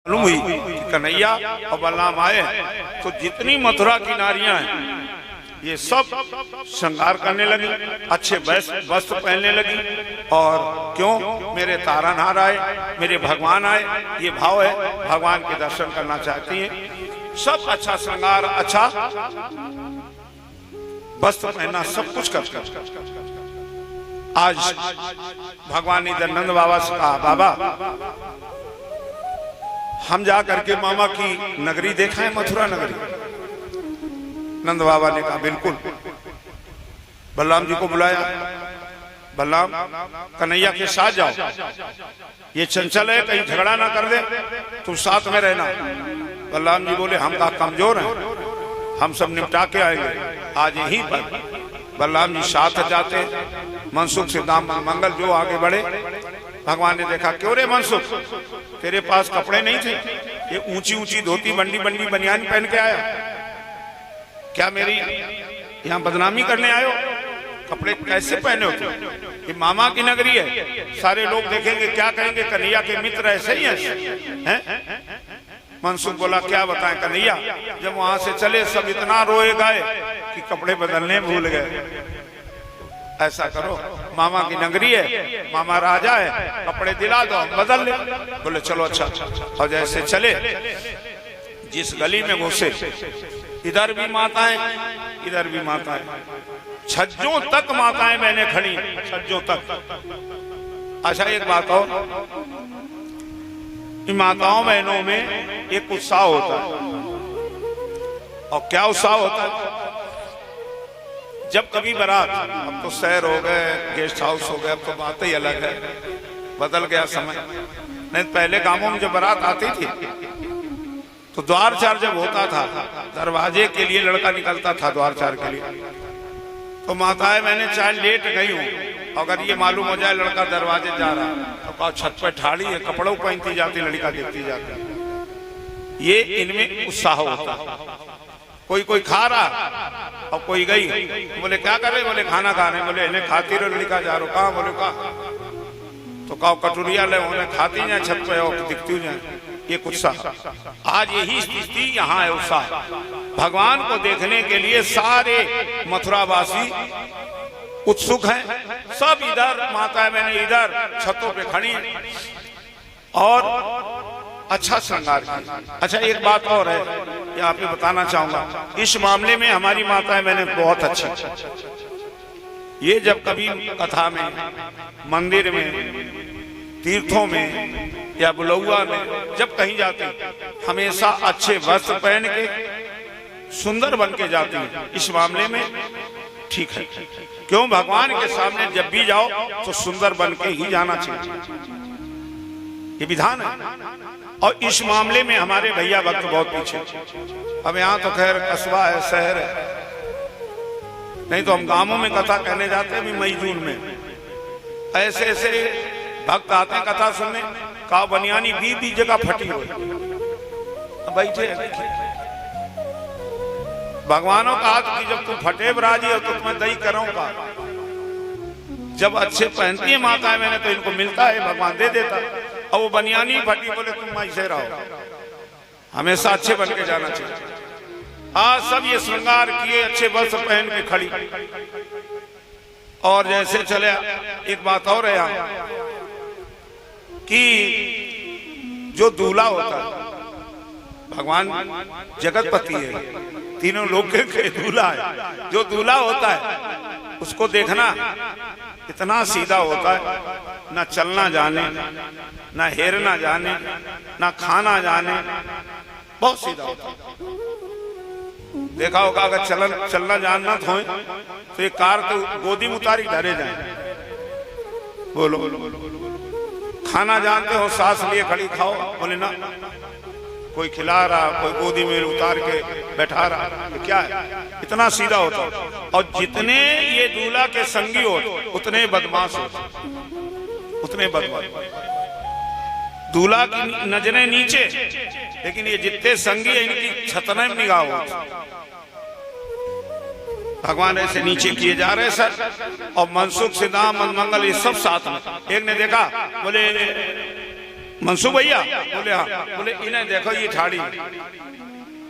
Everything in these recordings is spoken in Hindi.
मालूम हुई कि कन्हैया और बलराम आए तो जितनी मथुरा की नारियां हैं ये सब श्रृंगार करने लगी, अच्छे वस्त्र पहनने लगी। और क्यों? मेरे तारानाथ आए, मेरे भगवान आए, ये भाव है, भगवान के दर्शन करना चाहती हैं। सब अच्छा श्रृंगार, अच्छा वस्त्र पहनना, सब कुछ कर। आज भगवान ने नंद बाबा से कहा, बाबा हम जा करके मामा की नगरी देखा है, मथुरा नगरी। नंद बाबा ने कहा बिल्कुल। बलराम जी को बुलाया, बलराम कन्हैया के साथ जाओ, ये चंचल है, कहीं झगड़ा ना कर दे, तुम साथ में रहना। बलराम जी बोले हम कमजोर हैं, हम सब निपटा के आएंगे आज यहीं पर। बलराम जी साथ जाते, मनसुख से दाम मंगल जो आगे बढ़े। भगवान ने देखा, क्यों रे मनसुख, तेरे पास कपड़े नहीं थे? ये ऊंची ऊंची धोती बंडी बंडी बनियान पहन के आया, क्या मेरी यहाँ बदनामी करने आयो? कपड़े कैसे पहने होते? ये मामा की नगरी है, सारे लोग देखेंगे, क्या कहेंगे? कन्हैया के मित्र ऐसे ही हैं। मनसुख बोला, क्या बताएं कन्हैया, जब वहां से चले सब इतना रोए गए कि कपड़े बदलने भूल गए। ऐसा करो, मामा की नगरी है, मामा राजा है, कपड़े दिला दो, बदल ले। बोले चलो अच्छा। और जैसे चले, जिस गली में घुसे, इधर भी माताएं, इधर भी माताएं, छज्जों तक माताएं मैंने खड़ी, छज्जों तक। अच्छा एक बात हो, इन माताओं बहनों में एक उत्साह होता है। और क्या उत्साह होता है? जब कभी बारात, अब तो शहर हो गए, गेस्ट हाउस हो गए, अब तो बात ही अलग है, बदल गया समय। नहीं पहले गांवों में जब बारात आती थी तो द्वार चार जब होता था, दरवाजे के लिए लड़का निकलता था द्वार चार के लिए, तो माताएं मैंने चाहे लेट गई हूँ, अगर ये मालूम हो जाए लड़का दरवाजे जा रहा तो कहा छत पर ठाड़ी है, कपड़ों पहनती जाती, लड़का देखती जाती। ये इनमें उत्साह होता। कोई खा रहा और कोई गई, बोले क्या कर रहे? बोले खाना खा रहे। बोले इन्हें खाती रहो, लड़का जा रहा। कहा? बोले कहा तो कहो कटोरिया ले, उन्हें खाती जाए छत पे और दिखती जाए। ये उत्साह, आज यही स्थिति यहाँ है। उत्साह भगवान को देखने के लिए सारे मथुरावासी उत्सुक हैं। सब इधर माता मैंने इधर छतों पे खड़ी और अच्छा श्रृंगार किया। अच्छा एक बात और है, यहाँ पे बताना चाहूंगा, इस मामले में हमारी माताएं मैंने बहुत अच्छी। ये जब कभी कथा में, मंदिर में, तीर्थों में या बुलौआ में जब कहीं जाते, हमेशा अच्छे वस्त्र पहन के सुंदर बन के जाती है। इस मामले में ठीक है, क्यों? भगवान के सामने जब भी जाओ तो सुंदर बन के ही जाना चाहिए, ये विधान है। और इस मामले में हमारे भैया भक्त बहुत पीछे। अब यहाँ तो खैर कस्बा है, शहर है, नहीं तो हम गांवों में कथा कहने जाते हैं मई जून में। ऐसे ऐसे भक्त आते हैं कथा सुनने, का बनियानी 20 जगह फटी हो बैठे। भगवानों का हाथ की जब तुम फटे राजी हो तो तुम्हें दही करूंगा। जब अच्छे पहनती है माताएं मैंने तो इनको मिलता है, भगवान दे देता। और वो बनियानी फटी, बोले तुम ऐसे रहो, हमेशा अच्छे बन के जाना चाहिए। आज सब ये श्रृंगार किए, अच्छे वस्त्र पहन के खड़ी। और जैसे चले, एक बात और है यहाँ कि जो दूल्हा होता है, भगवान जगतपति है, तीनों लोग के दूल्हा है। जो दूल्हा होता है उसको देखना इतना सीधा होता है, ना चलना जाने, ना हेरना जाने, ना खाना जाने, बहुत सीधा होता है। देखा होगा अगर चलना जानना तो एक कार तो गोदी में उतारी धरे जाए। बोलो खाना जानते हो, सांस लिए खड़ी खाओ, बोले ना, कोई खिला रहा, कोई गोदी में उतार के बैठा रहा, तो क्या है? इतना सीधा होता। और जितने ये दूल्हा के संगी हो उतने बदमाश हो, उतने बदमाश। दूल्हा की नजरें नीचे, लेकिन ये जितने संगी है इनकी छतने में निगाह हो। भगवान ऐसे नीचे किए जा रहे सर, और मनसुख सिद्धाम मंगल ये सब साथ में। एक ने देखा, बोले मनसुख भैया? बोले हाँ। बोले इन्हें देखो ये ठाड़ी।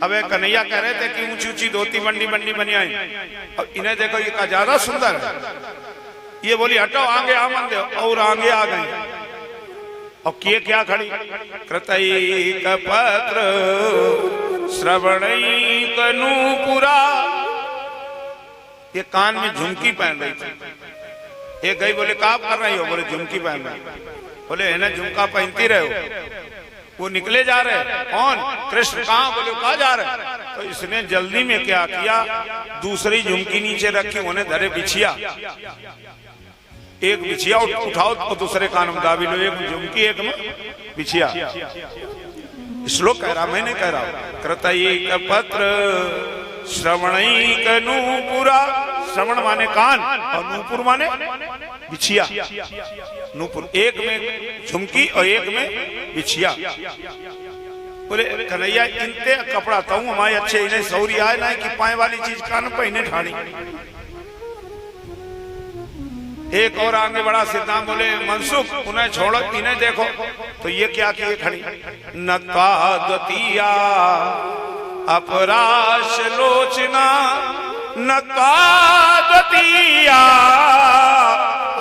अबे कन्हैया कह रहे थे कि ऊंची ऊंची धोती बंडी बंडी बनी आई, और इन्हें देखो ये का ज्यादा सुंदर है। ये बोली हटो आगे आ मन दो, और आगे आ गई। और किए क्या खड़ी? कृतैक पत्र श्रवणैक नूपुरा। ये कान में झुमकी पहन रही थी। एक गई, बोले क्या कर रही हो? बोले झुमकी पहन रही। बोले है ना झुमका पहनती रहे हो? वो निकले जा रहे। कौन? कृष्ण। कहाँ? बोले कहा जा रहे। तो इसने जल्दी में क्या किया, दूसरी झुमकी नीचे रखी, उन्हें धरे बिछिया। एक बिछिया उठाओ और दूसरे कान में दाबी लो, एक झुमकी एक में बिछिया। श्लोक कह रहा, मैं नहीं कह रहा। कृतैक पत्र श्रवणैक नूपुरा। श्रवण माने कान और नूपुर माने बिछिया। नूपुर एक में झुमकी और एक में बिछिया। बोले कन्हैया इनते कपड़ा तो हमारे अच्छे, इन्हें सौरी आए ना कि पाए वाली चीज कान पर इन्हें ठाड़ी। एक और आगे बड़ा सिद्धांत। बोले मनसुख उन्हें छोड़ो, इन्हें देखो। तो ये क्या किए खड़ी? नत्वाद्वतीया अपराश लोचना, नत्वाद्वतीया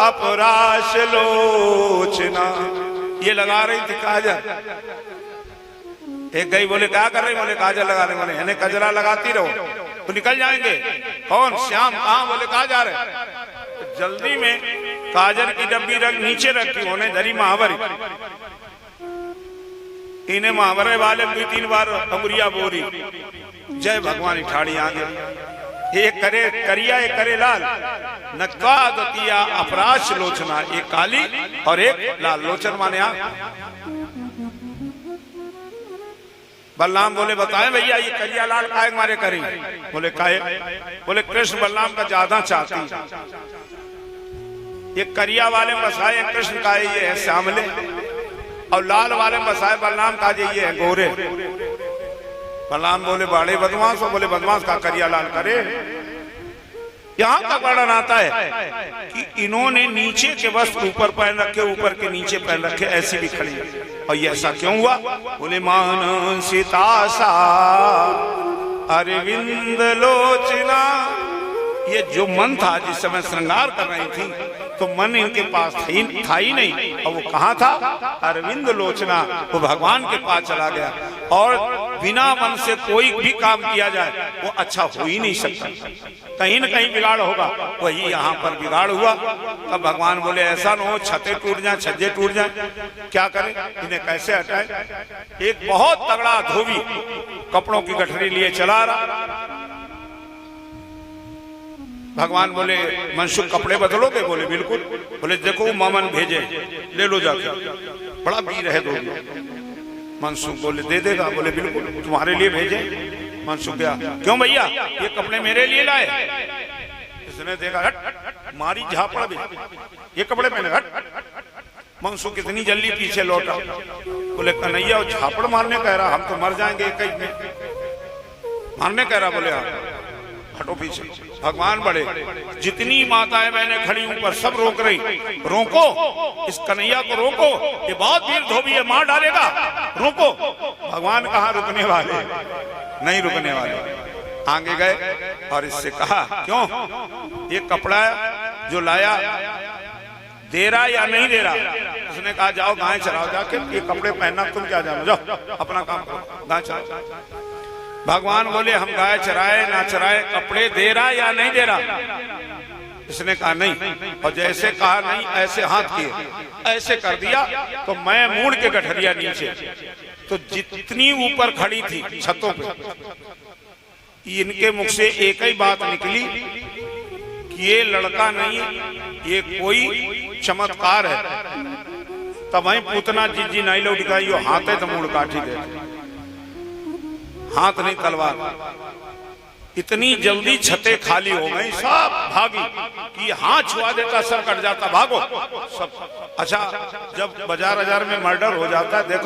अपराश लोचना। ये लगा रही थी काजल। एक गई, बोले क्या कर रही? बोले काजल लगा रहे। बोले इन्हें कजरा लगाती रहो तो निकल जाएंगे। कौन? श्याम। कहाँ? बोले कहा जा रहे। जल्दी में काजल की डब्बी रख नीचे रखी, उन्हें धरी महावरी। इन्हें महावरे वाले 2-3 बार अंगुरिया बोरी। जय भगवान ठाड़ी आगे। एक करे करिया, एक करे लाल। नत्वाद्वतीया अपराश लोचना, एक काली और एक लाल। लोचन माने बलराम बोले बताएं भैया ये करिया लाल काहे मारे करी? बोले काहे? बोले कृष्ण बलराम का ज्यादा चाहती। ये करिया वाले बसाए कृष्ण का ये है श्यामले, और लाल वाले बसाए बलराम का ये है गोरे। बलराम बोले बड़े बदमाश हो। बोले बदमाश का करिया लाल करे। यहाँ का वर्णन आता है कि इन्होंने नीचे के वस्त्र ऊपर पहन रखे, ऊपर के नीचे पहन रखे, ऐसी भी खड़ी। और ये ऐसा क्यों हुआ? बोले मानसिता सा अरविंद लोचना। ये जो मन था जिस समय श्रृंगार कर रही थी, तो मन इनके पास था ही नहीं। और वो कहाँ था? अरविंद लोचना। वो भगवान के पास चला गया। और बिना मन से कोई भी काम किया जाए वो अच्छा हो ही नहीं सकता, कहीं न कहीं बिगाड़ होगा। वही यहाँ पर बिगाड़ हुआ। तब भगवान बोले ऐसा न हो छतें टूट जाए, छज्जे टूट जाए, क्या करें? इन्हें कैसे हटाए? एक बहुत तगड़ा धोबी कपड़ों की गठरी लिए चला रहा। भगवान बोले मनसुख कपड़े बदलोगे? बोले बिल्कुल। बोले देखो मामन भेजे, ले लो जाके, बड़ा वीर है धोबी। मनसुख बोले दे देगा? बोले बिल्कुल, तुम्हारे लिए भेजे। मनसुख गया, क्यों भैया ये कपड़े मेरे लिए लाए? इसने देखा, हट मारी झापड़ भी, ये कपड़े पहने, हट। मनसुख कितनी जल्दी पीछे लौटा। बोले कन्हैया झापड़ मारने कह रहा, हम तो मर जाएंगे कहीं में, मारने कह रहा। बोले हाँ, हटो पीछे। भगवान बड़े, जितनी माताएं बहनें खड़ी ऊपर सब रोक रही, रोको इस कन्हैया को, रोको, ये बहुत वीर धोबी है, मार डालेगा, रोको। भगवान कहाँ रुकने वाले, नहीं रुकने वाले। आगे गए और इससे कहा क्यों ये कपड़ा जो लाया दे रहा या नहीं दे रहा? उसने कहा जाओ गाय चराओ जाके, ये कपड़े पहनना तुम क्या जानो, जाओ अपना काम करो, गाय चराओ। भगवान बोले हम गाय चराए ना चराए, कपड़े दे रहा या नहीं दे रहा? इसने कहा नहीं, और जैसे कहा नहीं ऐसे हाथ किए, ऐसे कर दिया तो मैं मुड़ के गठरिया नीचे, तो जितनी ऊपर खड़ी थी छतों पे, इनके मुख से एक ही बात निकली कि ये लड़का नहीं, ये कोई चमत्कार है। तब वही पूतना जीजी नहीं लौट गई, हाथ है तो मुड़ काटी गए, हाथ नहीं तलवार। इतनी जल्दी छतें खाली हो गई, सब भागी कि हाथ छुआ देता सर कट जाता, भागो सब। अच्छा जब बाजार में मर्डर हो जाता है, देखो